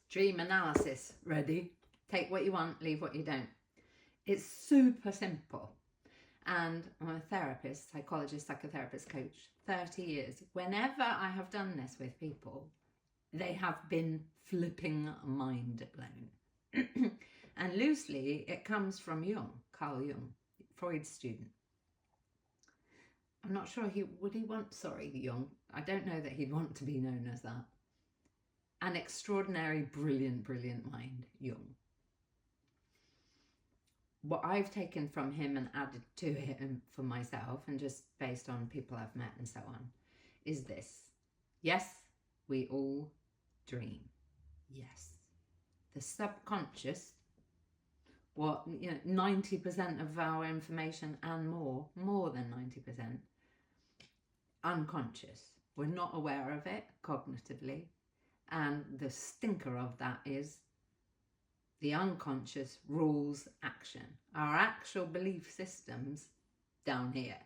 Dream analysis, ready? Take what you want, leave what you don't. It's super simple. And I'm a therapist, psychologist, psychotherapist, coach, 30 years. Whenever I have done this with people, they have been flipping mind blown. And loosely, it comes from Jung, Carl Jung, Freud's student. I'm not sure Jung. I don't know that he'd want to be known as that. An extraordinary, brilliant mind, Jung. What I've taken from him and added to it for myself, and just based on people I've met and so on, is this. Yes, we all dream. Yes. The subconscious, 90% of our information and more than 90%, unconscious. We're not aware of it cognitively. And the stinker of that is the unconscious rules action. Our actual belief systems down here.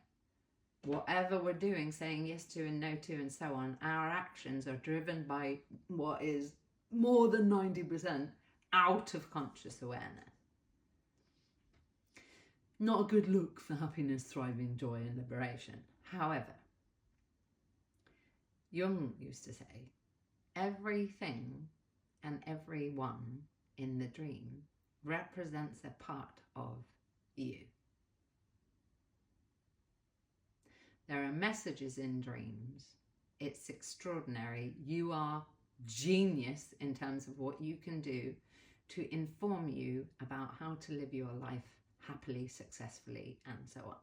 Whatever we're doing, saying yes to and no to and so on, our actions are driven by what is more than 90% out of conscious awareness. Not a good look for happiness, thriving, joy and liberation. However, Jung used to say, everything and everyone in the dream represents a part of you. There are messages in dreams. It's extraordinary. You are genius in terms of what you can do to inform you about how to live your life happily, successfully, and so on.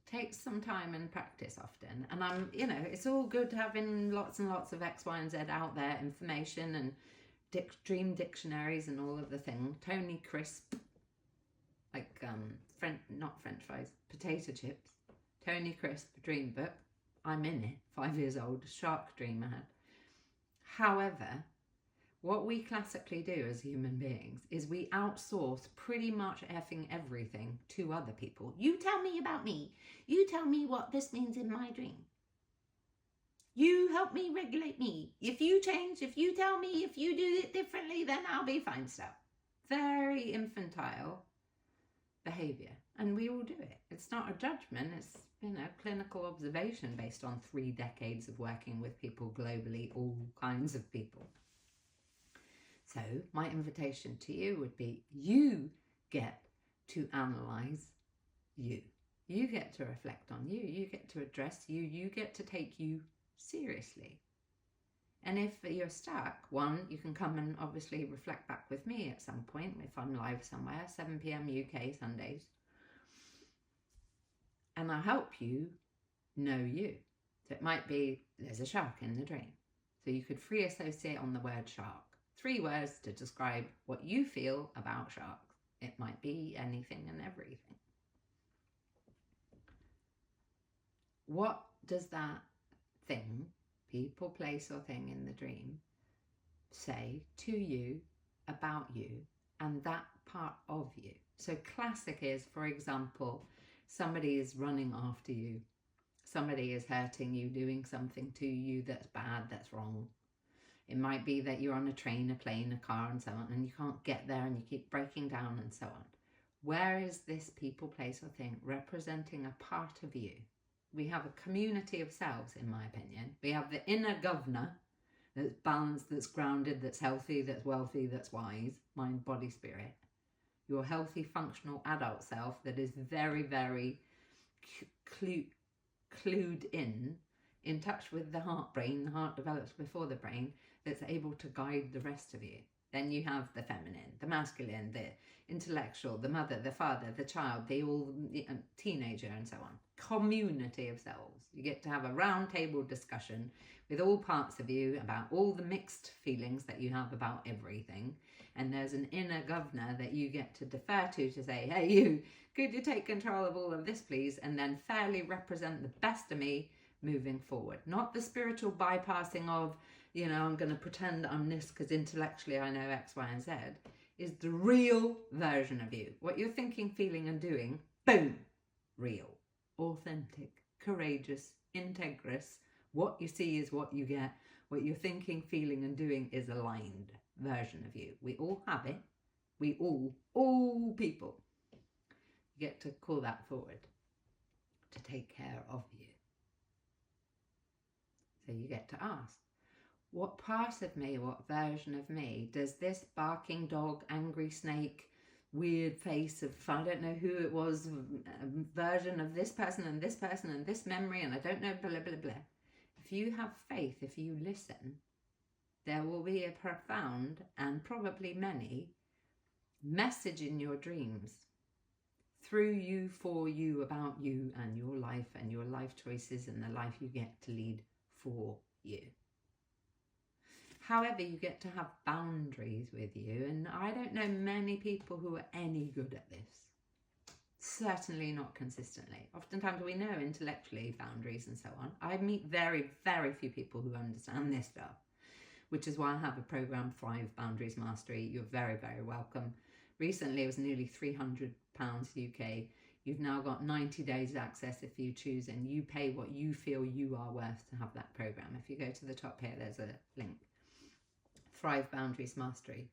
Takes some time and practice often, and it's all good having lots and lots of X, Y, and Z out there, information and dream dictionaries and all of the thing. Tony Crisp, like not French fries, potato chips. Tony Crisp dream book. I'm in it. 5 years old. Shark dream I had. However, what we classically do as human beings is we outsource pretty much effing everything to other people. You tell me about me. You tell me what this means in my dream. You help me regulate me. If you change, if you tell me, if you do it differently, then I'll be fine stuff. Very infantile behavior. And we all do it. It's not a judgment. It's, clinical observation based on 3 decades of working with people globally, all kinds of people. So my invitation to you would be, you get to analyze you. You get to reflect on you. You get to address you. You get to take you seriously. And if you're stuck, you can come and obviously reflect back with me at some point if I'm live somewhere, 7 p.m. UK Sundays. And I'll help you know you. So it might be, there's a shark in the dream. So you could free associate on the word shark. 3 words to describe what you feel about sharks. It might be anything and everything. What does that thing, people, place or thing in the dream say to you, about you, and that part of you? So classic is, for example, somebody is running after you. Somebody is hurting you, doing something to you that's bad, that's wrong. It might be that you're on a train, a plane, a car and so on, and you can't get there and you keep breaking down and so on. Where is this people, place or thing representing a part of you? We have a community of selves, in my opinion. We have the inner governor that's balanced, that's grounded, that's healthy, that's wealthy, that's wise, mind, body, spirit. Your healthy, functional adult self that is very, very clued in touch with the heart brain. The heart develops before the brain, that's able to guide the rest of you. Then you have the feminine, the masculine, the intellectual, the mother, the father, the child, the teenager and so on. Community of selves. You get to have a round table discussion with all parts of you about all the mixed feelings that you have about everything. And there's an inner governor that you get to defer to say, hey you, could you take control of all of this please? And then fairly represent the best of me moving forward. Not the spiritual bypassing of, I'm going to pretend I'm this because intellectually I know X, Y, and Z, is the real version of you. What you're thinking, feeling, and doing, boom, real, authentic, courageous, integrous. What you see is what you get. what you're thinking, feeling and doing is aligned version of you. We all have it. We all people get to call that forward to take care of you. So you get to ask, what part of me, what version of me does this barking dog, angry snake, weird face of, I don't know who it was, version of this person and this person and this memory and I don't know, blah, blah, blah. If you have faith, if you listen, there will be a profound and probably many message in your dreams through you, for you, about you and your life choices and the life you get to lead for you. However, you get to have boundaries with you, and I don't know many people who are any good at this. Certainly not consistently. Oftentimes we know intellectually boundaries and so on. I meet very, very few people who understand this stuff, which is why I have a program, 5 Boundaries Mastery. You're very, very welcome. Recently, it was nearly £300 UK. You've now got 90 days access if you choose, and you pay what you feel you are worth to have that program. If you go to the top here, there's a link. 5 Boundaries Mastery.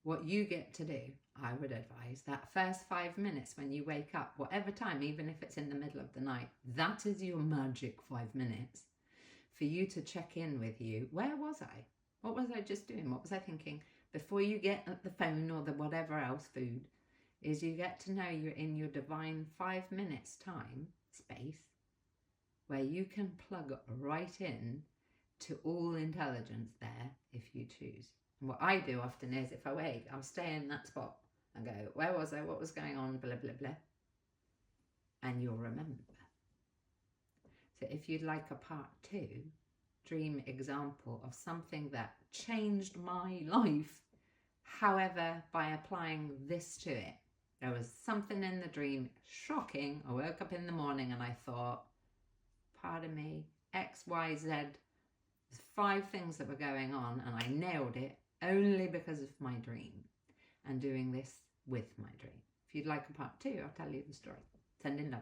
What you get to do, I would advise, that first 5 minutes when you wake up, whatever time, even if it's in the middle of the night, that is your magic 5 minutes for you to check in with you. Where was I? What was I just doing? What was I thinking? Before you get at the phone or the whatever else food, is you get to know you're in your divine 5 minutes time space where you can plug right in to all intelligence there if you choose. And what I do often is, if I wake, I'll stay in that spot and go, where was I? What was going on? Blah, blah, blah. And you'll remember. So if you'd like a part 2, dream example of something that changed my life, however, by applying this to it. There was something in the dream, shocking. I woke up in the morning and I thought, pardon me, X, Y, Z, there's 5 things that were going on and I nailed it only because of my dream and doing this with my dream. If you'd like a part 2, I'll tell you the story. Send in love.